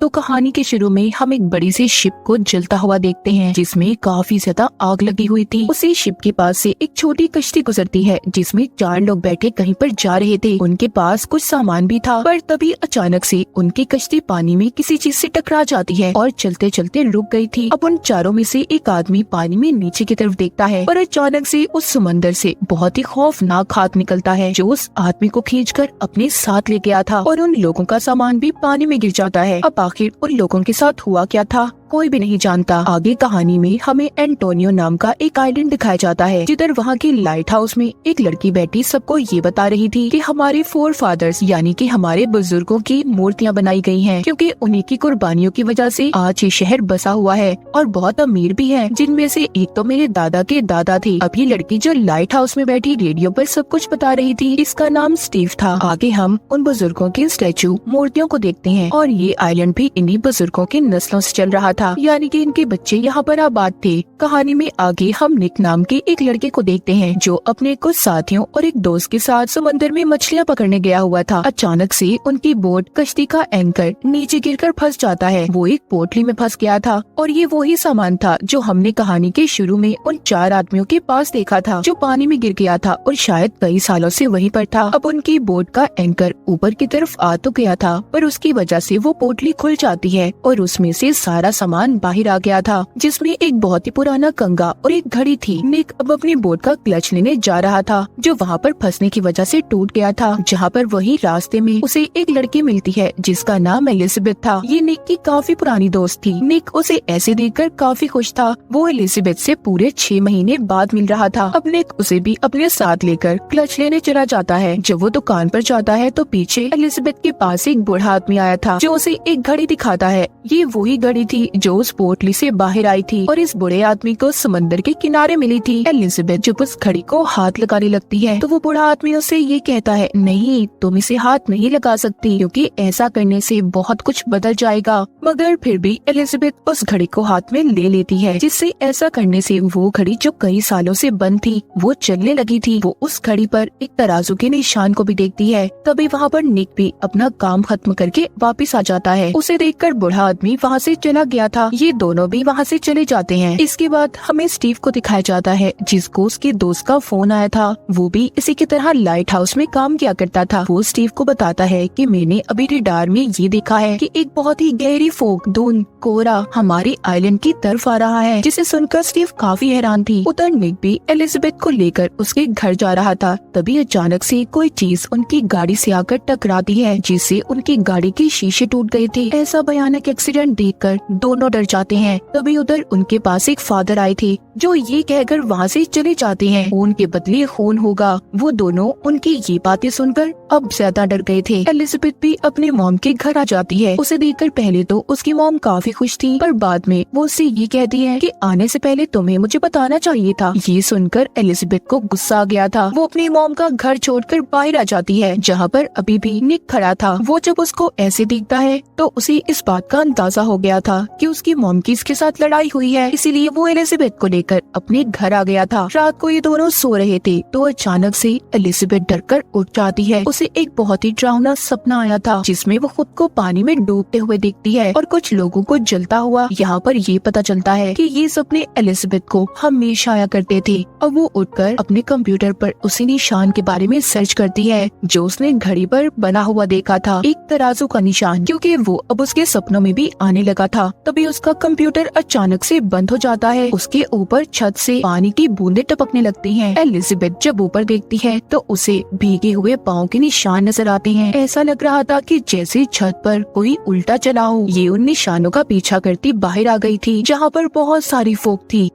तो कहानी के शुरू में हम एक बड़ी सी शिप को जलता हुआ देखते हैं जिसमें काफी ज्यादा आग लगी हुई थी। उसी शिप के पास से एक छोटी कश्ती गुजरती है जिसमें 4 लोग बैठे कहीं पर जा रहे थे। उनके पास कुछ सामान भी था, पर तभी अचानक से उनकी कश्ती पानी में किसी चीज से टकरा जाती है और चलते चलते रुक गई थी। अब उन चारों में से एक आदमी पानी में नीचे की तरफ देखता है और अचानक से उस समंदर से बहुत ही खौफनाक हाथ निकलता है जो उस आदमी को खींचकर अपने साथ ले गया था और उन लोगों का सामान भी पानी में गिर जाता है। अब आखिर उन लोगों के साथ हुआ क्या था कोई भी नहीं जानता। आगे कहानी में हमें एंटोनियो नाम का एक आइलैंड दिखाया जाता है जिधर वहाँ की लाइट हाउस में एक लड़की बैठी सबको ये बता रही थी कि हमारे फोर फादर्स यानी कि हमारे बुजुर्गों की मूर्तियाँ बनाई गई हैं क्योंकि उन्हीं की कुर्बानियों की वजह से आज ये शहर बसा हुआ है और बहुत अमीर भी है, जिनमें से एक तो मेरे दादा के दादा थे। अब ये लड़की जो लाइट हाउस में बैठी रेडियो पर सब कुछ बता रही थी, इसका नाम स्टीव था। आगे हम उन बुजुर्गों के स्टैचू मूर्तियों को देखते हैं और ये आइलैंड भी इन्हीं बुजुर्गों के नस्लों से चल रहा था, यानी कि इनके बच्चे यहाँ पर आबाद थे। कहानी में आगे हम निक नाम के एक लड़के को देखते हैं जो अपने कुछ साथियों और एक दोस्त के साथ समंदर में मछलियाँ पकड़ने गया हुआ था। अचानक से उनकी बोट कश्ती का एंकर नीचे गिरकर फंस जाता है। वो एक पोटली में फंस गया था और ये वही सामान था जो हमने कहानी के शुरू में उन 4 आदमियों के पास देखा था जो पानी में गिर गया था और शायद कई सालों से वहीं पर था। अब उनकी बोट का एंकर ऊपर की तरफ आ तो गया था, पर उसकी वजह से वो पोटली खुल जाती है और उसमें से सारा सामान बाहर आ गया था, जिसमें एक बहुत ही पुराना कंगा और एक घड़ी थी। निक अब अपनी बोट का क्लच लेने जा रहा था जो वहाँ पर फंसने की वजह से टूट गया था। जहाँ पर वही रास्ते में उसे एक लड़की मिलती है जिसका नाम एलिजाबेथ था। ये निक की काफी पुरानी दोस्त थी। निक उसे ऐसे देखकर काफी खुश था। वो एलिजाबेथ से पूरे 6 महीने बाद मिल रहा था। अब निक उसे भी अपने साथ लेकर क्लच लेने चला जाता है। जब वो दुकान पर जाता है तो पीछे एलिजाबेथ के पास एक बूढ़ा आदमी आया था जो उसे एक घड़ी दिखाता है। ये वही घड़ी थी जो उस पोटली से बाहर आई थी और इस बूढ़े आदमी को समंदर के किनारे मिली थी। एलिजाबेथ जब उस घड़ी को हाथ लगाने लगती है तो वो बूढ़ा आदमी उससे ये कहता है, नहीं तुम इसे हाथ नहीं लगा सकती क्योंकि ऐसा करने से बहुत कुछ बदल जाएगा। मगर फिर भी एलिजाबेथ उस घड़ी को हाथ में ले लेती है, जिससे ऐसा करने से वो घड़ी जो कई सालों से बंद थी वो चलने लगी थी। वो उस घड़ी पर एक तराजू के निशान को भी देखती है। तभी वहाँ पर निक भी अपना काम खत्म करके वापिस आ जाता है। उसे देखकर बूढ़ा आदमी वहाँ से चला गया था। ये दोनों भी वहाँ से चले जाते हैं। इसके बाद हमें स्टीव को दिखाया जाता है जिसको उसके दोस्त का फोन आया था। वो भी इसी की तरह लाइट हाउस में काम किया करता था। वो स्टीव को बताता है कि मैंने अभी रडार में ये देखा है कि एक बहुत ही गहरी फोग धुंध कोहरा हमारे आइलैंड की तरफ आ रहा है, जिसे सुनकर स्टीव काफी हैरान थी। उधर निक भी एलिजाबेथ को लेकर उसके घर जा रहा था। तभी अचानक से कोई चीज उनकी गाड़ी से आकर टकराती है जिससे उनकी गाड़ी के शीशे टूट गए थे। ऐसा भयानक एक्सीडेंट देखकर दोनों डर जाते हैं। तभी उधर उनके पास एक फादर आए थे जो ये कहकर वहाँ से चले जाते हैं खून के बदले खून होगा। वो दोनों उनकी ये बातें सुनकर अब ज्यादा डर गए थे। एलिजाबेथ भी अपने मॉम के घर आ जाती है। उसे देखकर पहले तो उसकी मॉम काफी खुश थी, पर बाद में वो उससे ये कहती है कि आने से पहले तुम्हें मुझे बताना चाहिए था। ये सुनकर एलिजाबेथ को गुस्सा आ गया था। वो अपनी मॉम का घर छोड़कर बाहर आ जाती है जहाँ पर अभी भी निक खड़ा था। वो जब उसको ऐसे दिखता है तो उसे इस बात का अंदाजा हो गया था कि उसकी मॉम की इसके साथ लड़ाई हुई है, इसीलिए वो एलिजाबेथ को लेकर अपने घर आ गया था। रात को ये दोनों सो रहे थे तो अचानक से एलिजाबेथ डरकर उठ जाती है। उसे एक बहुत ही डरावना सपना आया था जिसमें वो खुद को पानी में डूबते हुए देखती है और कुछ लोगों को जलता हुआ। यहाँ पर ये पता चलता है कि ये सपने एलिजाबेथ को हमेशा आया करते थे। अब वो उठकर अपने कंप्यूटर पर उसी निशान के बारे में सर्च करती है जो उसने घड़ी पर बना हुआ देखा था, एक तराजू का निशान, क्योंकि वो अब उसके सपनों में भी आने लगा था। तभी उसका कंप्यूटर अचानक से बंद हो जाता है। उसके ऊपर छत से पानी की बूंदें टपकने लगती हैं। एलिजाबेथ जब ऊपर देखती है तो उसे भीगे हुए पाँव के निशान नजर आते हैं। ऐसा लग रहा था कि जैसे छत पर कोई उल्टा चला हो। ये उन निशानों का पीछा करती बाहर आ गई थी जहाँ पर बहुत सारी फोग थी।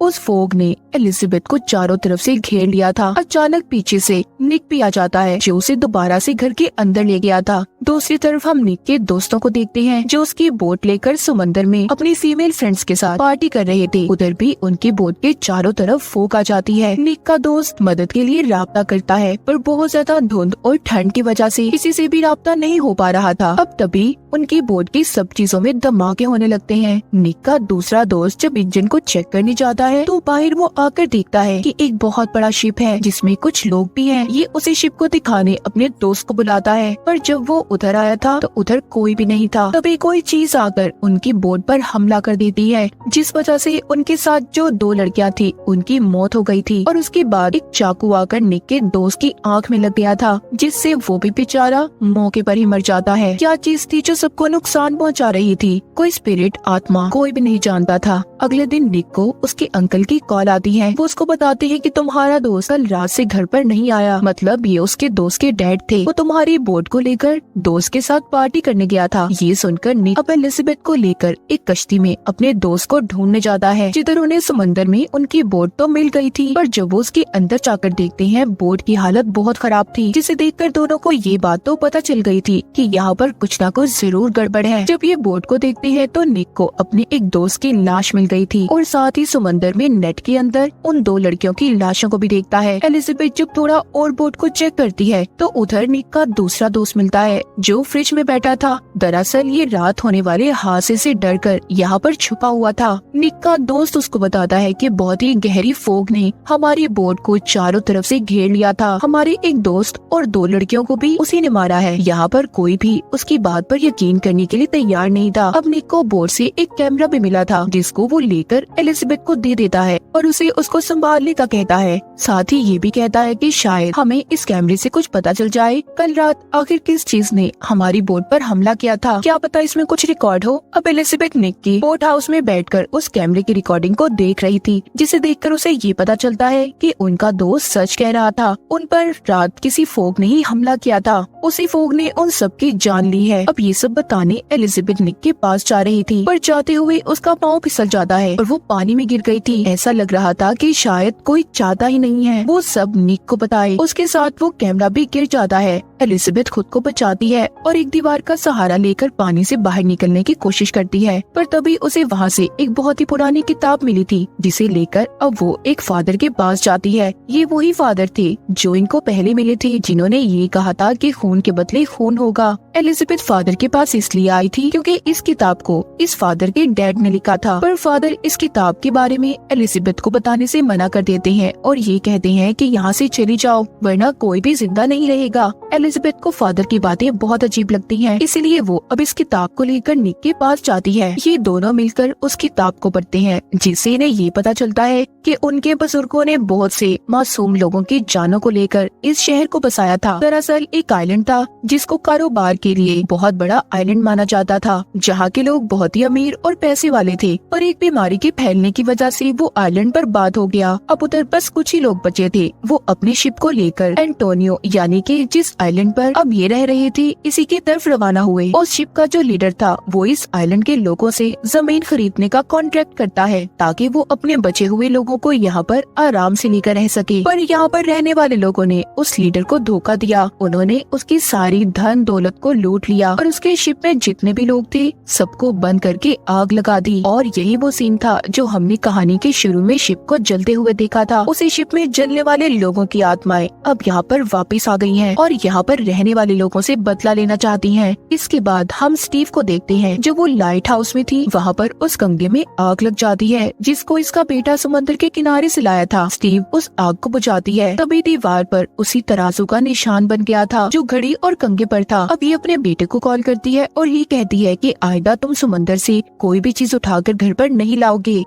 उस फोग ने एलिजाबेथ को चारों तरफ से घेर लिया था। अचानक पीछे से निक भी आ जाता है जो उसे दोबारा से घर के अंदर ले गया था। दूसरी तरफ हम निक के दोस्तों को देखते हैं जो उसकी बोट लेकर समंदर में अपनी फीमेल फ्रेंड्स के साथ पार्टी कर रहे थे। उधर भी उनकी बोट के चारों तरफ फोग आ जाती है। निक का दोस्त मदद के लिए राब्ता करता है, पर बहुत ज्यादा धुंध और ठंड की वजह से किसी से भी राब्ता नहीं हो पा रहा था। अब तभी उनकी बोट की सब चीजों में धमाके होने लगते हैं। निक का दूसरा दोस्त जब इंजन को चेक करने जाता है तो बाहर वो आकर देखता है कि एक बहुत बड़ा शिप है जिसमें कुछ लोग भी हैं। ये उसी शिप को दिखाने अपने दोस्त को बुलाता है, पर जब वो उधर आया था तो उधर कोई भी नहीं था। तभी कोई चीज आकर उनकी बोट पर हमला कर देती है, जिस वजह से उनके साथ जो 2 लड़कियां थी उनकी मौत हो गई थी। और उसके बाद एक चाकू आकर निक के दोस्त की आंख में लग गया था, जिससे वो भी बेचारा मौके पर ही मर जाता है। क्या चीज थी जो सबको नुकसान पहुंचा रही थी? कोई स्पिरिट, आत्मा, कोई भी नहीं जानता था। अगले दिन निक को उसके अंकल की कॉल आती है। वो उसको बताते हैं कि तुम्हारा दोस्त कल रात से घर पर नहीं आया। मतलब ये उसके दोस्त के डैड थे। वो तुम्हारी बोट को लेकर दोस्त के साथ पार्टी करने गया था। ये सुनकर निक अब एलिजाबेथ को लेकर एक कश्ती में अपने दोस्त को ढूंढने जाता है, जिधर उन्हें समंदर में उनकी बोट तो मिल गई थी, पर जब वो उसके अंदर जाकर देखते हैं बोट की हालत बहुत खराब थी, जिसे देखकर दोनों को ये बात तो पता चल गई थी कि यहाँ पर कुछ न कुछ जरूर गड़बड़ है। जब ये बोट को देखते हैं तो निक को अपने एक दोस्त की लाश मिल गई थी, और साथ ही समंदर में नेट के अंदर उन 2 लड़कियों की लाशों को भी देखता है। एलिजाबेथ जब थोड़ा और बोट को चेक करती है तो उधर निक का दूसरा दोस्त मिलता है जो फ्रिज में बैठा था। दरअसल ये रात होने वाले हादसे से डरकर यहाँ पर छुपा हुआ था। निक का दोस्त उसको बताता है कि बहुत ही गहरी फोग ने हमारी बोट को चारों तरफ से घेर लिया था। हमारे एक दोस्त और 2 लड़कियों को भी उसी ने मारा है। यहाँ पर कोई भी उसकी बात पर यकीन करने के लिए तैयार नहीं था। अब निक को बोट से एक कैमरा भी मिला था, जिसको वो लेकर एलिजाबेथ को दे देता है और उसे उसको संभालने का कहता है। साथ ही ये भी कहता है कि शायद हमें इस कैमरे से कुछ पता चल जाए कल रात आखिर किस चीज ने हमारी बोट पर हमला किया था, क्या पता इसमें कुछ रिकॉर्ड हो। अब एलिजाबेथ निक की बोट हाउस में बैठकर उस कैमरे की रिकॉर्डिंग को देख रही थी, जिसे देखकर उसे ये पता चलता है कि उनका दोस्त सच कह रहा था। उन पर रात किसी फोग ने ही हमला किया था, उसी फोग ने उन सबकी जान ली है। अब ये सब बताने एलिजाबेथ निक के पास जा रही थी, पर जाते हुए उसका पाँव फिसल जाता है और वो पानी में गिर गई थी। ऐसा लग रहा था कि शायद कोई चाहता ही नहीं है वो सब निक को बताए। उसके साथ वो कैमरा भी गिर जाता है। एलिजाबेथ खुद को बचाती है और एक दीवार का सहारा लेकर पानी से बाहर निकलने की कोशिश करती है, पर तभी उसे वहाँ से एक बहुत ही पुरानी किताब मिली थी, जिसे लेकर अब वो एक फादर के पास जाती है। ये वही फादर थे जो इनको पहले मिले थे, जिन्होंने ये कहा था कि खून के बदले खून होगा। एलिजाबेथ फादर के पास इसलिए आई थी क्योंकि इस किताब को इस फादर के डैड ने लिखा था, पर फादर इस किताब के बारे में एलिजाबेथ को बताने से मना कर देते हैं और ये कहते हैं कि यहाँ से चली जाओ वरना कोई भी जिंदा नहीं रहेगा। एलिजाबेथ को फादर की बातें बहुत अजीब लगती हैं, इसलिए वो अब इस किताब को लेकर निक के पास जाती है। ये दोनों मिलकर उस किताब को पढ़ते हैं, जिससे इन्हें ये पता चलता है कि उनके बुजुर्गों ने बहुत से मासूम लोगों की जानों को लेकर इस शहर को बसाया था। दरअसल एक आइलैंड था जिसको कारोबार के लिए बहुत बड़ा आइलैंड माना जाता था, जहाँ के लोग बहुत ही अमीर और पैसे वाले थे, पर एक बीमारी के फैलने की वजह से वो आइलैंड बर्बाद हो गया। अब उधर बस कुछ ही लोग बचे थे। वो अपनी शिप को लेकर एंटोनियो यानी कि जिस आइलैंड पर अब ये रह रहे थे इसी की तरफ रवाना हुए। उस शिप का जो लीडर था वो इस आइलैंड के लोगों से जमीन खरीदने का कॉन्ट्रैक्ट करता है, ताकि वो अपने बचे हुए लोगों को यहाँ पर आराम से लेकर रह सके। पर यहाँ पर रहने वाले लोगों ने उस लीडर को धोखा दिया। उन्होंने उसकी सारी धन दौलत को लूट लिया और उसके शिप में जितने भी लोग थे सबको बंद करके आग लगा दी। और यही वो सीन था जो हमने कहानी के शुरू में शिप को जलते हुए देखा था। उसी शिप में जलने वाले लोगों की आत्माएं अब यहाँ पर वापस आ गई हैं और यहाँ पर रहने वाले लोगों से बदला लेना चाहती हैं। इसके बाद हम स्टीव को देखते हैं जो वो लाइट हाउस में थी। वहाँ पर उस कमरे में आग लग जाती है जिसको इसका बेटा समंदर के किनारे से लाया था। स्टीव उस आग को बुझाती है, तभी दीवार पर उसी तराजू का निशान बन गया था जो घड़ी और कंघे पर था। अब ये अपने बेटे को कॉल करती है और ये कहती है कि आइंदा तुम समंदर से कोई भी चीज उठाकर घर पर नहीं लाओगे।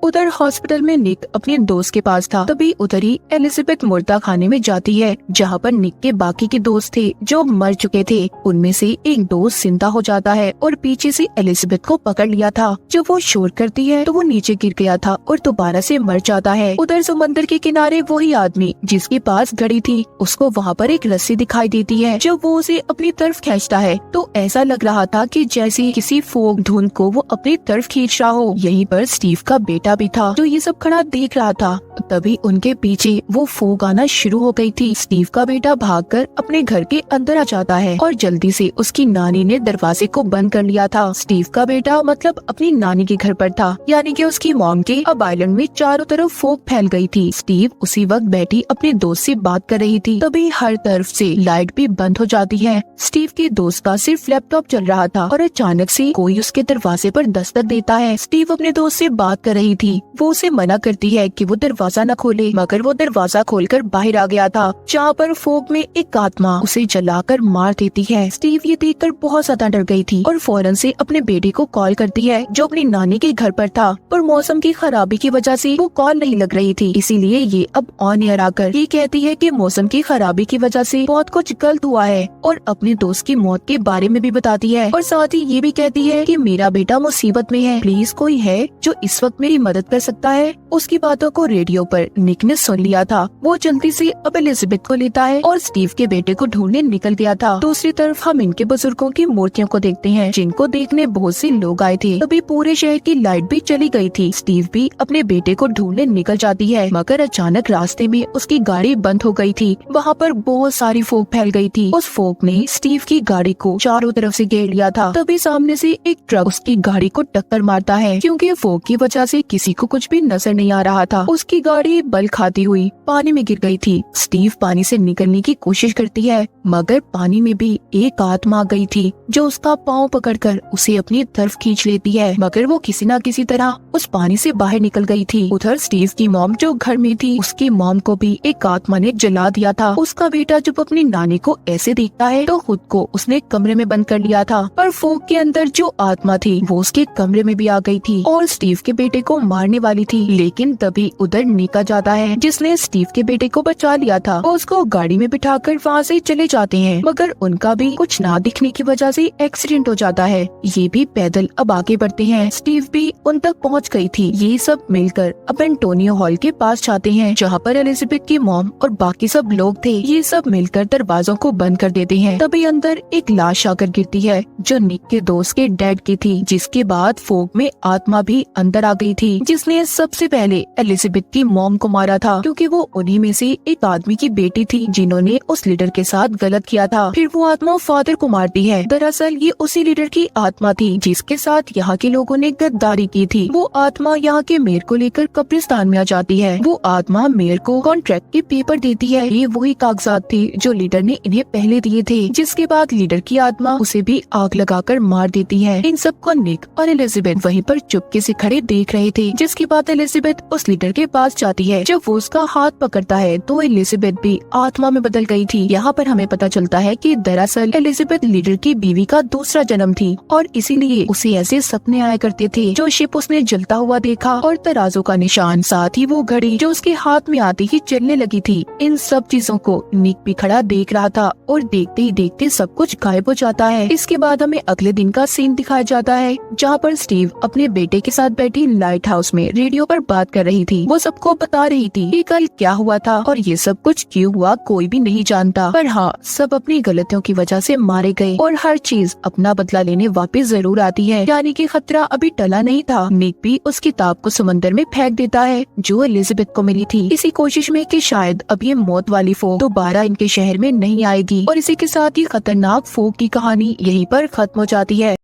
उधर हॉस्पिटल में निक अपने दोस्त के पास था, तभी उधर ही एलिजाबेथ मुर्दा खाने में जाती है जहाँ पर निक के बाकी के दोस्त थे जो मर चुके थे। उनमें से एक दोस्त जिंदा हो जाता है और पीछे से एलिजाबेथ को पकड़ लिया था। जब वो शोर करती है तो वो नीचे गिर गया था और दोबारा से मर जाता है। उधर समंदर के किनारे वही आदमी जिसके पास घड़ी थी, उसको वहाँ पर एक रस्सी दिखाई देती है। जब वो उसे अपनी तरफ खींचता है तो ऐसा लग रहा था कि जैसे किसी फोक धुंध को वो अपनी तरफ खींच रहा हो। यहीं पर स्टीव का बेटा भी था जो ये सब खड़ा देख रहा था। तभी उनके पीछे वो फोग आना शुरू हो गई थी। स्टीव का बेटा भागकर अपने घर के अंदर आ जाता है और जल्दी से उसकी नानी ने दरवाजे को बंद कर लिया था। स्टीव का बेटा मतलब अपनी नानी के घर पर था, यानी कि उसकी मॉम के अब आइलैंड में चारों तरफ फोग फैल गई थी। स्टीव उसी वक्त बैठी अपने दोस्त से बात कर रही थी, तभी हर तरफ से लाइट भी बंद हो जाती है। स्टीव के दोस्त का सिर्फ लैपटॉप चल रहा था और अचानक से कोई उसके दरवाजे पर दस्तक देता है। स्टीव अपने दोस्त से बात कर रही थी। वो उसे मना करती है कि वो दरवाजा न खोले, मगर वो दरवाजा खोलकर बाहर आ गया था, जहाँ पर फोग में एक आत्मा उसे जलाकर मार देती है। स्टीव ये देखकर बहुत ज्यादा डर गई थी और फौरन से अपने बेटे को कॉल करती है, जो अपनी नानी के घर पर था, पर मौसम की खराबी की वजह से वो कॉल नहीं लग रही थी। इसीलिए ये अब ऑन एयर आकर ये कहती है कि मौसम की खराबी की वजह से बहुत कुछ गलत हुआ है, और अपने दोस्त की मौत के बारे में भी बताती है, और साथ ही ये भी कहती है कि मेरा बेटा मुसीबत में है, प्लीज कोई है जो इस वक्त मेरी मदद कर सकता है। उसकी बातों को रेडियो पर निक ने सुन लिया था। वो जल्दी से अब एलिजाबेथ को लेता है और स्टीव के बेटे को ढूंढने निकल गया था। दूसरी तरफ हम इनके बुजुर्गों की मूर्तियों को देखते हैं, जिनको देखने बहुत से लोग आए थे। तभी पूरे शहर की लाइट भी चली गई थी। स्टीव भी अपने बेटे को ढूंढने निकल जाती है, मगर अचानक रास्ते में उसकी गाड़ी बंद हो गई थी। वहाँ पर बहुत सारी फोग फैल गई थी। उस फोग ने स्टीव की गाड़ी को चारों तरफ से घेर लिया था। तभी सामने से एक ट्रक उसकी गाड़ी को टक्कर मारता है। क्योंकि फोग की वजह से किसी को कुछ भी नजर नहीं आ रहा था। उसकी गाड़ी बल खाती हुई पानी में गिर गई थी। स्टीव पानी से निकलने की कोशिश करती है, मगर पानी में भी एक आत्मा आ गई थी, जो उसका पाँव पकड़कर उसे अपनी तरफ खींच लेती है, मगर वो किसी न किसी तरह उस पानी से बाहर निकल गई थी। उधर स्टीव की मॉम जो घर में थी, उसकी मॉम को भी एक आत्मा ने जला दिया था। उसका बेटा जब अपनी नानी को ऐसे देखता है तो खुद को उसने कमरे में बंद कर लिया था, पर फोग के अंदर जो आत्मा थी वो उसके कमरे में भी आ गई थी और स्टीव के बेटे को मारने वाली थी। लेकिन तभी उधर निका जाता है, जिसने स्टीव के बेटे को बचा लिया था। वो उसको गाड़ी में बिठाकर वहाँ से चले जाते हैं, मगर उनका भी कुछ ना दिखने की वजह से एक्सीडेंट हो जाता है। ये भी पैदल अब आगे बढ़ते हैं। स्टीव भी उन तक पहुँच गई थी। ये सब मिलकर अब एंटोनियो हॉल के पास जाते हैं, जहाँ पर एलिजाबेथ की मॉम और बाकी सब लोग थे। ये सब मिलकर दरवाजों को बंद कर देते हैं। तभी अंदर एक लाश आकर गिरती है, जो निक के दोस्त के डैड की थी। जिसके बाद फोग में आत्मा भी अंदर आ गई थी, जिसने सबसे पहले एलिजाबेथ की मॉम को मारा था, क्योंकि वो उन्हीं में से एक आदमी की बेटी थी जिन्होंने उस लीडर के साथ गलत किया था। फिर वो आत्मा फादर को मारती है। दरअसल ये उसी लीडर की आत्मा थी जिसके साथ यहाँ के लोगों ने गद्दारी की थी। वो आत्मा यहाँ के मेयर को लेकर कब्रिस्तान में आ जाती है। वो आत्मा मेयर को कॉन्ट्रैक्ट के पेपर देती है। ये वही कागजात थे जो लीडर ने इन्हें पहले दिए थे, जिसके बाद लीडर की आत्मा उसे भी आग लगाकर मार देती है। इन सबको निक और एलिजाबेथ वहीं पर चुपके से खड़े देख रहे थे। जिसके बाद एलिजाबेथ उस लीडर के पास जाती है। जब वो उसका हाथ पकड़ता है तो एलिजाबेथ भी आत्मा में बदल गई थी। यहाँ पर हमें पता चलता है कि दरअसल एलिजाबेथ लीडर की बीवी का दूसरा जन्म थी, और इसीलिए उसे ऐसे सपने आया करते थे। जो शिप उसने जलता हुआ देखा और तराजू का निशान, साथ ही वो घड़ी जो उसके हाथ में आती ही चलने लगी थी, इन सब चीजों को निक भी खड़ा देख रहा था। और देखते ही देखते सब कुछ गायब हो जाता है। इसके बाद हमें अगले दिन का सीन दिखाया जाता है, जहाँ पर स्टीव अपने बेटे के साथ बैठी लाइट हाउस में रेडियो पर बात कर रही थी। वो सबको बता रही थी कि कल क्या हुआ था और ये सब कुछ क्यों हुआ कोई भी नहीं जानता, पर हाँ, सब अपनी गलतियों की वजह से मारे गए और हर चीज अपना बदला लेने वापस जरूर आती है। यानी कि खतरा अभी टला नहीं था। निक भी उस किताब को समंदर में फेंक देता है जो एलिजाबेथ को मिली थी, इसी कोशिश में कि शायद अब ये मौत वाली फोग दोबारा इनके शहर में नहीं आएगी। और इसी के साथ ही खतरनाक फोग की कहानी यहीं पर खत्म हो जाती है।